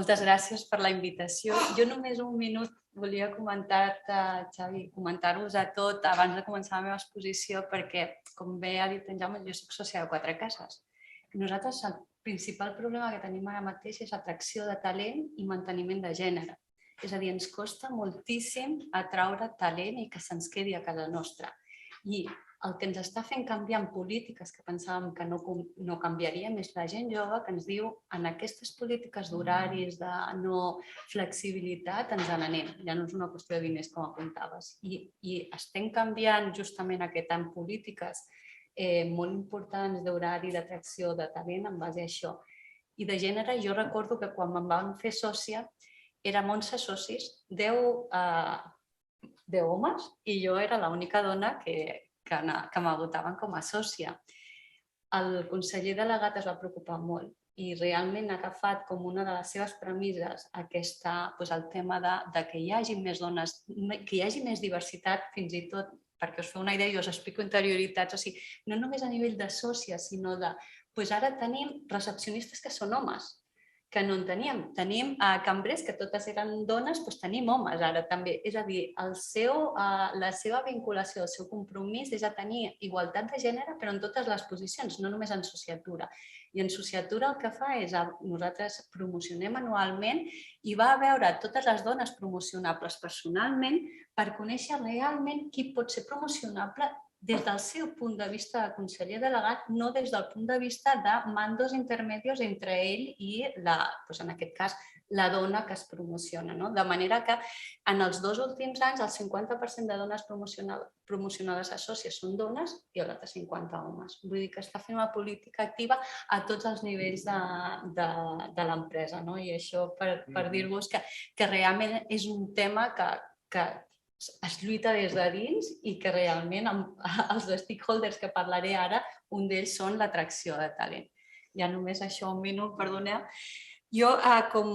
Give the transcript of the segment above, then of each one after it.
Moltes gràcies per la invitació. Jo només un minut volia comentar-te, Xavi, comentar-vos a tot abans de començar la meva exposició perquè, com bé ha dit en Jaume, jo soc sòcia de 4 Cases. Nosaltres el principal problema que tenim ara mateix és atracció de talent i manteniment de gènere. És a dir, ens costa moltíssim atraure talent i que se'ns quedi a casa nostra. I el que ens està fent canviar en polítiques que pensàvem que no canviaríem és la gent jove que ens diu en aquestes polítiques d'horaris, de no flexibilitat, ens n'anem. Ja no és una qüestió de diners, com apuntaves. I estem canviant justament aquest any polítiques molt importants d'horari, d'atracció, de talent en base a això. I de gènere, jo recordo que quan me'n van fer sòcia, érem 11 socis, 10 homes, i jo era l'única dona que me votaven com a sòcia. El conseller delegat es va preocupar molt i realment ha agafat com una de les seves premisses el tema de que hi hagi més dones, que hi hagi més diversitat, fins i tot, perquè us feu una idea, jo us explico interioritats, o sigui, no només a nivell de sòcies, sinó de... Ara tenim recepcionistes que són homes, que no en teníem. Tenim cambrers que totes eren dones, doncs tenim homes ara també. És a dir, la seva vinculació, el seu compromís és a tenir igualtat de gènere, però en totes les posicions, no només en sociatura. I en sociatura el que fa és, nosaltres promocionem anualment i va a veure totes les dones promocionables personalment per conèixer realment qui pot ser promocionable des del seu punt de vista de conseller delegat, no des del punt de vista de mandos intermedios entre ell i, en aquest cas, la dona que es promociona. De manera que en els 2 últims anys el 50% de dones promocionades a sòcies són dones i l'altre 50 homes. Vull dir que està fent una política activa a tots els nivells de l'empresa. I això per dir-vos que realment és un tema que es lluita des de dins i que realment els stakeholders que parlaré ara, un d'ells són l'atracció de talent. Ja només això, un minut, perdoneu. Jo, com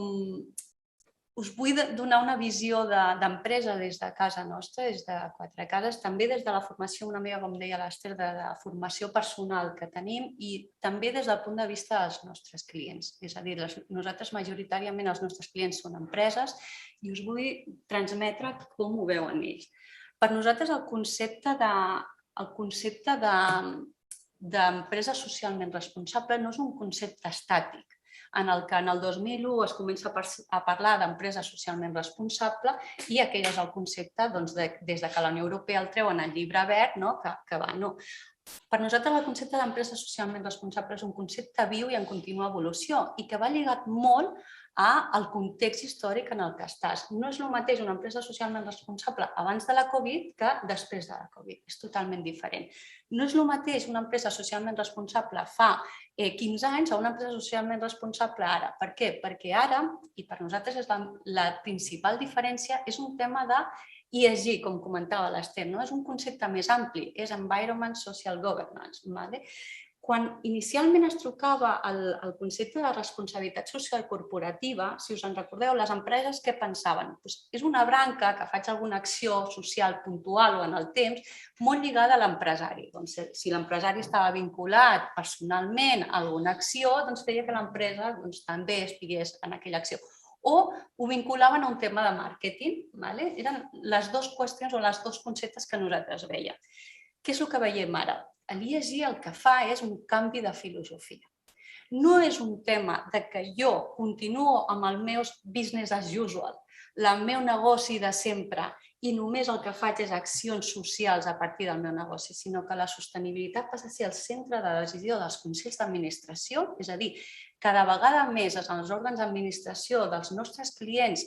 us vull donar una visió d'empresa des de casa nostra, des de 4 Cases, també des de la formació, una mica, com deia l'Ester, de la formació personal que tenim i també des del punt de vista dels nostres clients. És a dir, nosaltres majoritàriament els nostres clients són empreses i us vull transmetre com ho veuen ells. Per nosaltres el concepte d'empresa socialment responsable no és un concepte estàtic, en el que en el 2001 es comença a parlar d'empresa socialment responsable i aquell és el concepte des que la Unió Europea el treu en el llibre verd, que va, no. Per nosaltres el concepte d'empresa socialment responsable és un concepte viu i en contínua evolució i que va lligat molt al context històric en el que estàs. No és el mateix una empresa socialment responsable abans de la Covid que després de la Covid. És totalment diferent. No és el mateix una empresa socialment responsable fa 15 anys a una empresa socialment responsable ara. Per què? Perquè ara, i per nosaltres és la principal diferència, és un tema de ESG, com comentava l'Ester, és un concepte més ampli, és Environment Social Governance. Quan inicialment es trocava el concepte de responsabilitat social corporativa, si us en recordeu, les empreses què pensaven? És una branca que faig alguna acció social puntual o en el temps molt lligada a l'empresari. Si l'empresari estava vinculat personalment a alguna acció, feia que l'empresa també estigués en aquella acció. O ho vinculaven a un tema de màrqueting. Eren les dues qüestions o els dos conceptes que nosaltres veiem. Què és el que veiem ara? L'ESG el que fa és un canvi de filosofia. No és un tema que jo continuo amb el meu business as usual, el meu negoci de sempre, i només el que faig és accions socials a partir del meu negoci, sinó que la sostenibilitat passa a ser el centre de decisió dels consells d'administració, és a dir, cada vegada més en els òrgans d'administració dels nostres clients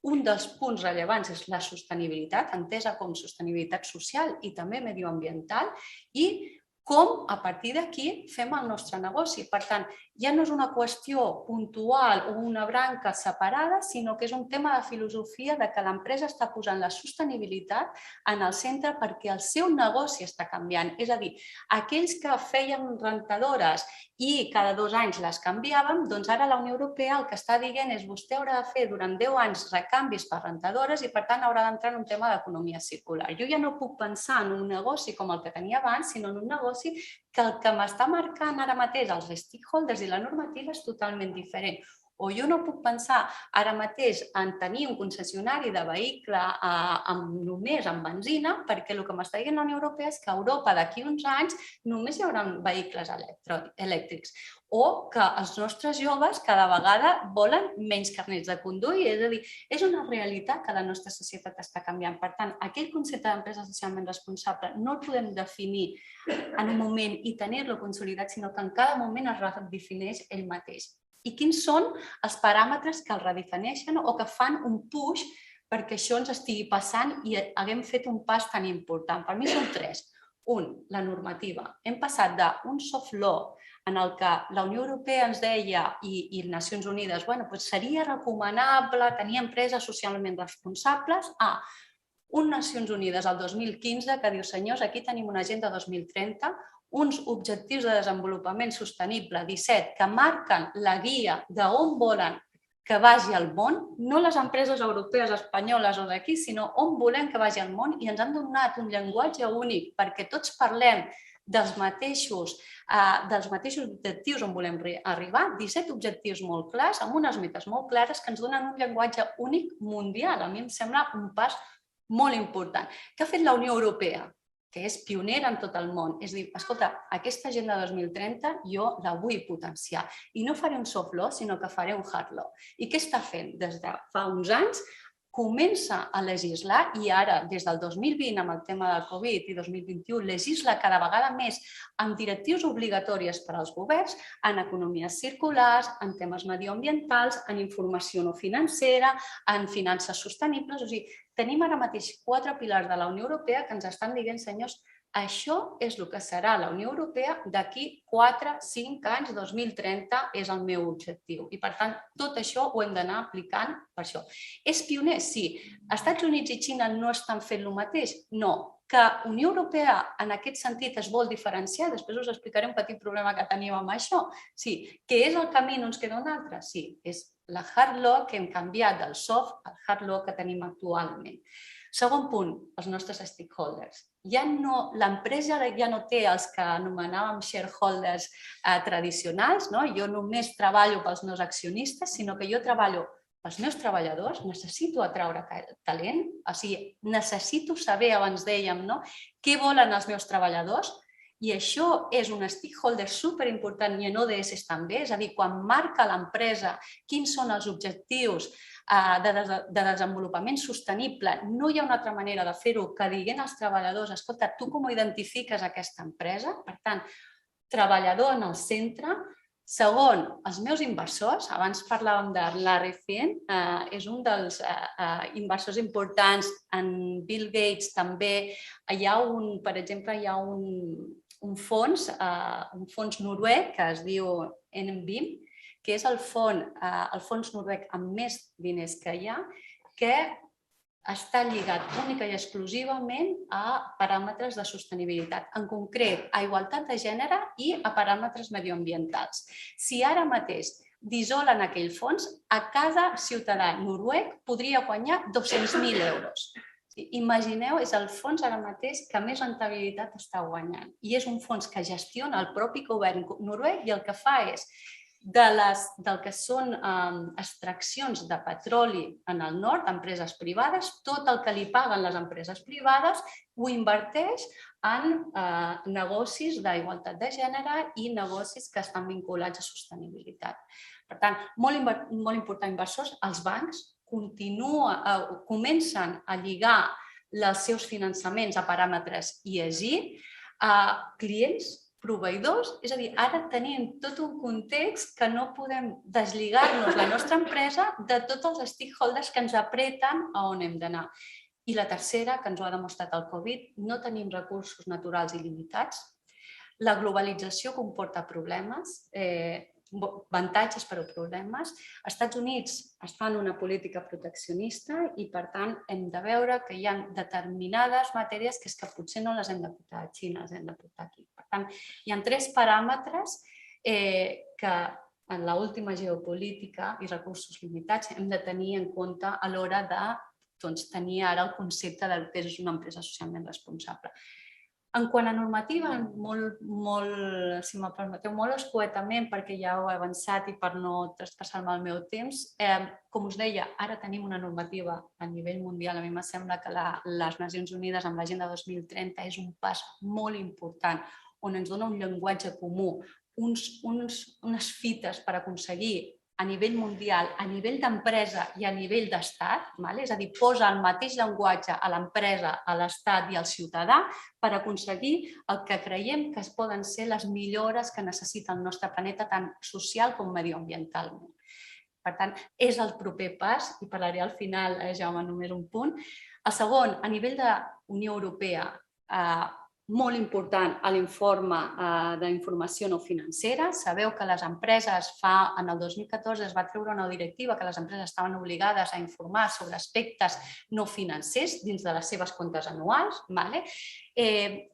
un dels punts rellevants és la sostenibilitat, entesa com sostenibilitat social i també medioambiental, i com a partir d'aquí fem el nostre negoci. Per tant, ja no és una qüestió puntual o una branca separada, sinó que és un tema de filosofia de que l'empresa està posant la sostenibilitat en el centre perquè el seu negoci està canviant. És a dir, aquells que feien rentadores i cada 2 anys les canviàvem, doncs ara la Unió Europea el que està dient és vostè haurà de fer durant 10 anys recanvis per rentadores i per tant haurà d'entrar en un tema d'economia circular. Jo ja no puc pensar en un negoci com el que tenia abans, sinó en un negoci que el que m'està marcant ara mateix els stakeholders i la normativa és totalment diferent. O jo no puc pensar ara mateix en tenir un concessionari de vehicle només amb benzina, perquè el que m'està dient la Unió Europea és que a Europa d'aquí uns anys només hi haurà vehicles elèctrics, o que els nostres joves cada vegada volen menys carnets de conduir. És a dir, és una realitat que la nostra societat està canviant. Per tant, aquell concepte d'empresa socialment responsable no el podem definir en un moment i tenir-lo consolidat, sinó que en cada moment es redefineix ell mateix. I quins són els paràmetres que el redefineixen o que fan un push perquè això ens estigui passant i haguem fet un pas tan important? Per mi són tres. Un, la normativa. Hem passat d'un soft law en el que la Unió Europea ens deia i Nacions Unides seria recomanable tenir empreses socialment responsables a Nacions Unides el 2015 que diu, senyors, aquí tenim una agenda 2030, uns objectius de desenvolupament sostenible 17 que marquen la guia d'on volen que vagi al món, no les empreses europees, espanyoles o d'aquí, sinó on volem que vagi al món, i ens han donat un llenguatge únic perquè tots parlem dels mateixos objectius on volem arribar, 17 objectius molt clars, amb unes metes molt clares que ens donen un llenguatge únic mundial. A mi em sembla un pas molt important. Què ha fet la Unió Europea? Que és pionera en tot el món. És a dir, escolta, aquesta agenda 2030 jo la vull potenciar i no faré un soft law, sinó que faré un hard law. I què està fent? Des de fa uns anys comença a legislar i ara, des del 2020, amb el tema del Covid i 2021, legisla cada vegada més amb directius obligatòries per als governs, en economies circulars, en temes medioambientals, en informació no financera, en finances sostenibles. O sigui, tenim ara mateix 4 pilars de la Unió Europea que ens estan dient, senyors, això és el que serà la Unió Europea d'aquí 4, 5 anys, 2030 és el meu objectiu. I, per tant, tot això ho hem d'anar aplicant per això. És pioner? Sí. Estats Units i Xina no estan fent el mateix? No. Que Unió Europea en aquest sentit es vol diferenciar, després us explicaré un petit problema que tenim amb això. Sí. Que és el camí, no ens queda un altre? Sí. És la hard law que hem canviat del soft al hard law que tenim actualment. Segon punt, els nostres stakeholders. L'empresa ja no té els que anomenàvem shareholders tradicionals. Jo només treballo pels meus accionistes, sinó que jo treballo pels meus treballadors, necessito atraure talent, o sigui, necessito saber, abans dèiem, què volen els meus treballadors, i això és un stakeholder superimportant i en ODS també, és a dir, quan marca l'empresa quins són els objectius de desenvolupament sostenible, no hi ha una altra manera de fer-ho que dient als treballadors, escolta, tu com identifiques aquesta empresa? Per tant, treballador en el centre. Segon, els meus inversors. Abans parlàvem de Larry Fink, és un dels inversors importants. En Bill Gates també. Per exemple, hi ha un fons noruec que es diu NBIM, que és el fons noruec amb més diners que hi ha, que està lligat única i exclusivament a paràmetres de sostenibilitat, en concret a igualtat de gènere i a paràmetres mediambientals. Si ara mateix dissolen aquell fons, a cada ciutadà noruec podria guanyar 200.000 euros. Imagineu, és el fons ara mateix que més rentabilitat està guanyant. I és un fons que gestiona el propi govern noruec i el que fa és del que són extraccions de petroli en el nord, empreses privades, tot el que li paguen les empreses privades ho inverteix en negocis d'igualtat de gènere i negocis que estan vinculats a sostenibilitat. Per tant, molt important, inversors, els bancs comencen a lligar els seus finançaments a paràmetres ESG, a clients, proveïdors, és a dir, ara tenim tot un context que no podem deslligar-nos la nostra empresa de tots els stakeholders que ens apreten a on hem d'anar. I la tercera, que ens ho ha demostrat el Covid, no tenim recursos naturals il·limitats. La globalització comporta problemes, avantatges però problemes. Els Estats Units estan en una política proteccionista i, per tant, hem de veure que hi ha determinades matèries que és que potser no les hem de portar a Xina, les hem de portar aquí. Per tant, hi ha 3 paràmetres que en l'última geopolítica i recursos limitats hem de tenir en compte a l'hora de tenir ara el concepte del que és una empresa socialment responsable. En quant a normativa, si me permeteu, molt escuetament, perquè ja ho he avançat i per no traspassar-me el meu temps, com us deia, ara tenim una normativa a nivell mundial. A mi em sembla que les Nacions Unides amb l'Agenda 2030 és un pas molt important, on ens dona un llenguatge comú, unes fites per aconseguir a nivell mundial, a nivell d'empresa i a nivell d'estat, és a dir, posa el mateix llenguatge a l'empresa, a l'estat i al ciutadà per aconseguir el que creiem que poden ser les millores que necessita el nostre planeta, tant social com mediambientalment. Per tant, és el proper pas, i parlaré al final, Jaume, només un punt. El segon, a nivell de Unió Europea, molt important a l'informe d'informació no financera. Sabeu que les empreses, en el 2014 es va treure una directiva que les empreses estaven obligades a informar sobre aspectes no financers dins de les seves comptes anuals.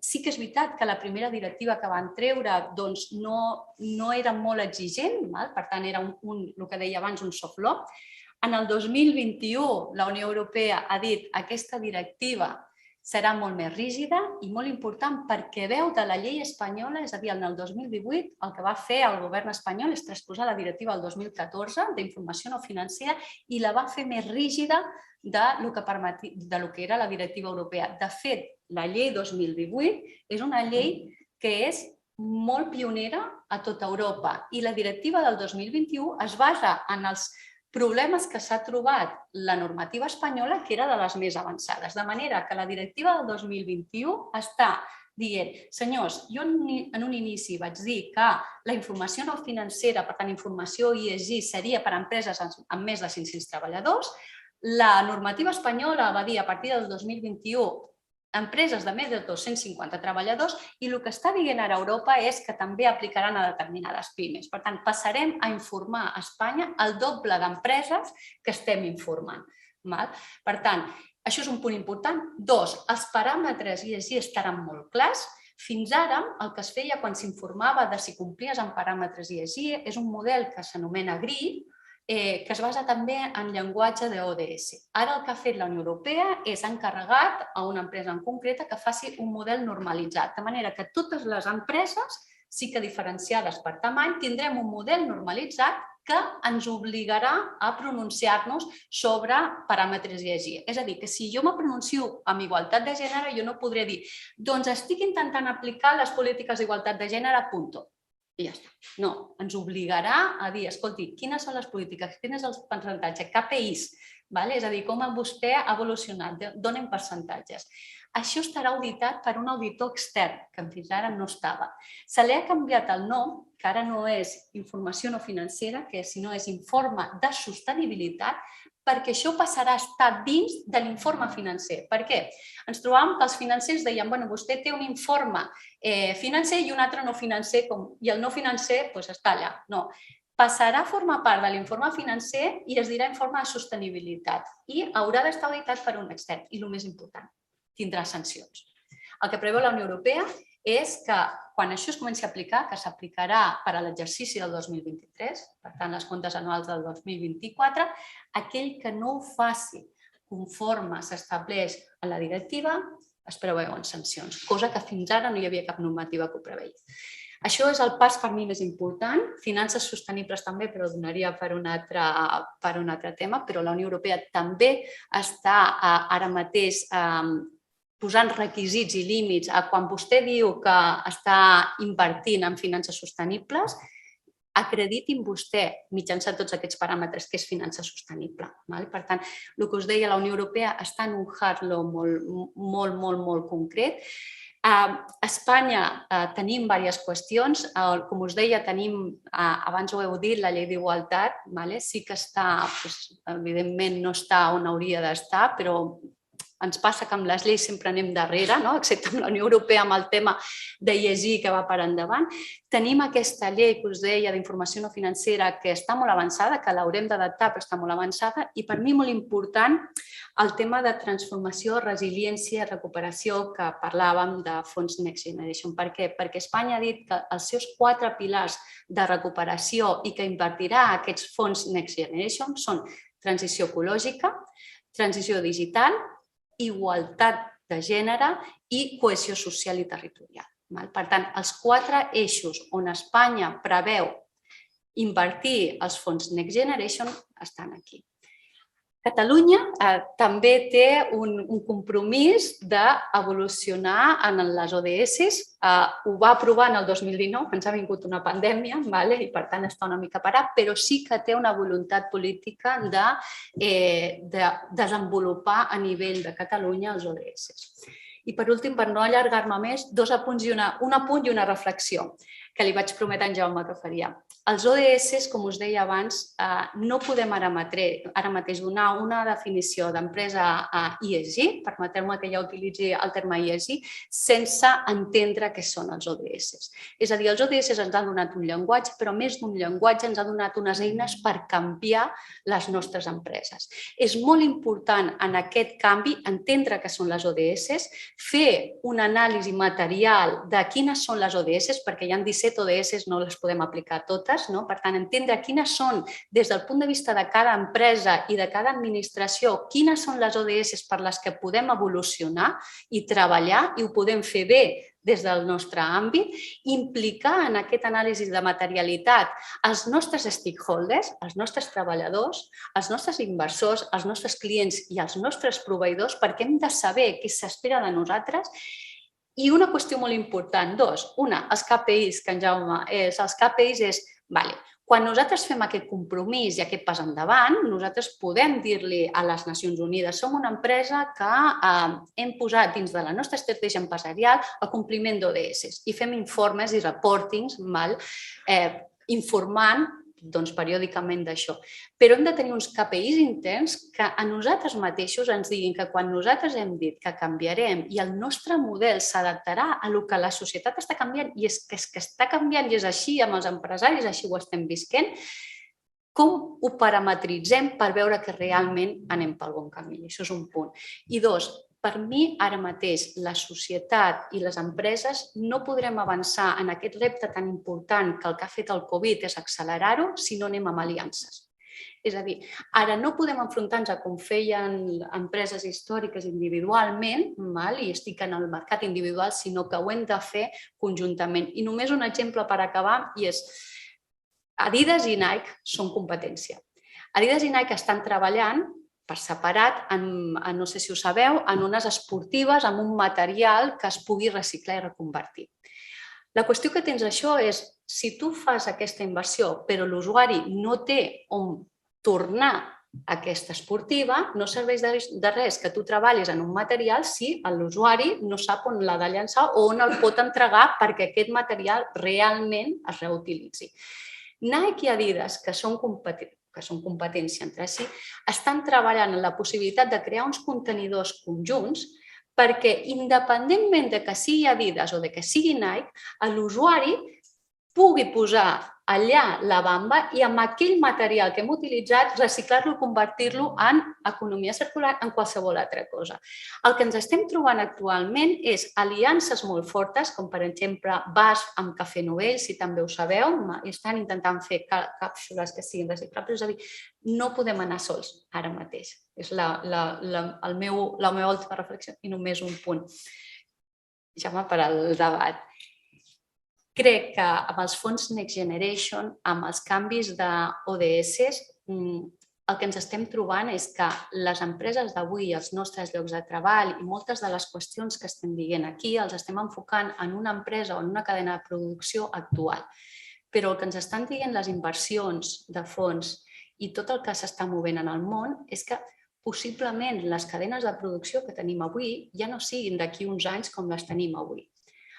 Sí que és veritat que la primera directiva que van treure no era molt exigent, per tant era el que deia abans, un soft law. En el 2021 la Unió Europea ha dit que aquesta directiva serà molt més rígida i molt important perquè veu de la llei espanyola, és a dir, en el 2018 el que va fer el govern espanyol és transposar la directiva del 2014 d'informació no financera i la va fer més rígida del que era la directiva europea. De fet, la llei 2018 és una llei que és molt pionera a tota Europa i la directiva del 2021 es basa en els problemes que s'ha trobat la normativa espanyola, que era de les més avançades. De manera que la directiva del 2021 està dient, senyors, jo en un inici vaig dir que la informació no financera, per tant, informació ESG, seria per a empreses amb més de 500 treballadors. La normativa espanyola va dir a partir del 2021 empreses de més de 250 treballadors i el que està dient ara Europa és que també aplicaran a determinades pimes. Per tant, passarem a informar a Espanya el doble d'empreses que estem informant. Per tant, això és un punt important. Dos, els paràmetres ESG estaran molt clars. Fins ara, el que es feia quan s'informava de si complies amb paràmetres ESG és un model que s'anomena GRI, que es basa també en llenguatge d'ODS. Ara el que ha fet la Unió Europea és encarregat a una empresa en concreta que faci un model normalitzat, de manera que totes les empreses, sí que diferenciades per tamany, tindrem un model normalitzat que ens obligarà a pronunciar-nos sobre paràmetres ESG. És a dir, que si jo me pronuncio amb igualtat de gènere, jo no podré dir doncs estic intentant aplicar les polítiques d'igualtat de gènere, punto. I ja està. No, ens obligarà a dir, escolti, quines són les polítiques, quin és el percentatge, KPIs, és a dir, com vostè ha evolucionat, donen percentatges. Això estarà auditat per un auditor extern, que fins ara no estava. Se li ha canviat el nom, que ara no és informació no financera, sinó és informe de sostenibilitat, perquè això passarà a estar dins de l'informe financer. Per què? Ens trobàvem que els financers deien, bueno, vostè té un informe financer i un altre no financer, i el no financer està allà. No, passarà a formar part de l'informe financer i es dirà informe de sostenibilitat i haurà d'estar auditat per un extern. I el més important, tindrà sancions. El que preveu la Unió Europea és que quan això es comenci a aplicar, que s'aplicarà per a l'exercici del 2023, per tant, les comptes anuals del 2024, aquell que no ho faci conforme s'estableix en la directiva es preveuen sancions, cosa que fins ara no hi havia cap normativa que ho preveia. Això és el pas per mi més important. Finances sostenibles també, però ho donaria per un altre tema, però la Unió Europea també està ara mateix posant requisits i límits a quan vostè diu que està invertint en finances sostenibles, acreditin vostè mitjançant tots aquests paràmetres que és finança sostenible. Per tant, el que us deia, la Unió Europea està en un hard law molt concret. A Espanya tenim diverses qüestions. Com us deia, tenim, abans ho heu dit, la llei d'igualtat. Sí que està, evidentment no està on hauria d'estar, però ens passa que amb les lleis sempre anem darrere, excepte amb la Unió Europea, amb el tema d'ESG que va per endavant. Tenim aquesta llei que us deia d'informació no financera que està molt avançada, que l'haurem d'adaptar però està molt avançada i per mi molt important el tema de transformació, resiliència i recuperació que parlàvem de fons Next Generation. Per què? Perquè Espanya ha dit que els seus 4 pilars de recuperació i que invertirà aquests fons Next Generation són transició ecològica, transició digital, igualtat de gènere i cohesió social i territorial. Per tant, els 4 eixos on Espanya preveu invertir els fons Next Generation estan aquí. Catalunya també té un compromís d'evolucionar en les ODS. Ho va aprovar en el 2019, ens ha vingut una pandèmia i per tant està una mica parat, però sí que té una voluntat política de desenvolupar a nivell de Catalunya els ODS. I per últim, per no allargar-me més, 2 apunts i un apunt i una reflexió que li vaig prometre a en Jaume que faria. Els ODS, com us deia abans, no podem ara mateix donar una definició d'empresa ESG, permeteu-me que ja utilitzi el terme ESG, sense entendre què són els ODS. És a dir, els ODS ens han donat un llenguatge, però més d'un llenguatge ens ha donat unes eines per canviar les nostres empreses. És molt important en aquest canvi entendre què són les ODS, fer una anàlisi material de quines són les ODS, perquè hi ha 17 ODS, no les podem aplicar totes. Per tant, entendre quines són, des del punt de vista de cada empresa i de cada administració, quines són les ODS per les que podem evolucionar i treballar i ho podem fer bé des del nostre àmbit, implicar en aquest anàlisi de materialitat els nostres stakeholders, els nostres treballadors, els nostres inversors, els nostres clients i els nostres proveïdors, perquè hem de saber què s'espera de nosaltres. I una qüestió molt important, 2. Una, els KPIs, que en Jaume és. Els KPIs és, quan nosaltres fem aquest compromís i aquest pas endavant, nosaltres podem dir-li a les Nacions Unides som una empresa que hem posat dins de la nostra estratègia empresarial el compliment d'ODS i fem informes i reportings informant periòdicament d'això. Però hem de tenir uns KPIs interns que a nosaltres mateixos ens diguin que quan nosaltres hem dit que canviarem i el nostre model s'adaptarà a el que la societat està canviant, i és que està canviant i és així amb els empresaris, així ho estem visquent, com ho parametritzem per veure que realment anem pel bon camí? Això és un punt. I 2, per mi, ara mateix, la societat i les empreses no podrem avançar en aquest repte tan important que el que ha fet el Covid és accelerar-ho si no anem amb aliances. És a dir, ara no podem enfrontar-nos com feien empreses històriques individualment, i estic en el mercat individual, sinó que ho hem de fer conjuntament. I només un exemple per acabar, i és Adidas i Nike són competència. Adidas i Nike estan treballant per separat, no sé si ho sabeu, en unes esportives amb un material que es pugui reciclar i reconvertir. La qüestió que tens això és, si tu fas aquesta inversió però l'usuari no té on tornar aquesta esportiva, no serveix de res que tu treballis en un material si l'usuari no sap on l'ha de llançar o on el pot entregar perquè aquest material realment es reutilitzi. Nike i Adidas, que són competència entre si, estan treballant en la possibilitat de crear uns contenidors conjunts perquè, independentment de que sigui Adidas o de que sigui Nike, l'usuari pugui posar allà la bamba i amb aquell material que hem utilitzat reciclar-lo i convertir-lo en economia circular, en qualsevol altra cosa. El que ens estem trobant actualment és aliances molt fortes, com per exemple BASF amb Cafè Novell, si també ho sabeu, estan intentant fer càpsules que siguin reciclables, és a dir, no podem anar sols ara mateix. És la meva última reflexió i només un punt. Jaume, per al debat. Crec que amb els fons Next Generation, amb els canvis d'ODS, el que ens estem trobant és que les empreses d'avui, els nostres llocs de treball i moltes de les qüestions que estem dient aquí els estem enfocant en una empresa o en una cadena de producció actual. Però el que ens estan dient les inversions de fons i tot el que s'està movent en el món és que possiblement les cadenes de producció que tenim avui ja no siguin d'aquí uns anys com les tenim avui.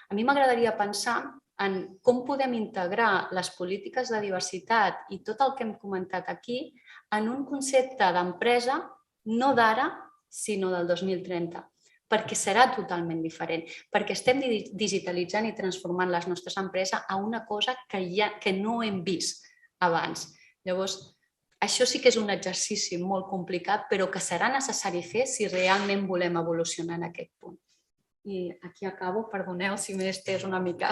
A mi m'agradaria pensar en com podem integrar les polítiques de diversitat i tot el que hem comentat aquí en un concepte d'empresa no d'ara, sinó del 2030, perquè serà totalment diferent, perquè estem digitalitzant i transformant les nostres empreses a una cosa que no hem vist abans. Llavors, això sí que és un exercici molt complicat, però que serà necessari fer si realment volem evolucionar en aquest punt. I aquí acabo, perdoneu si m'he estès una mica.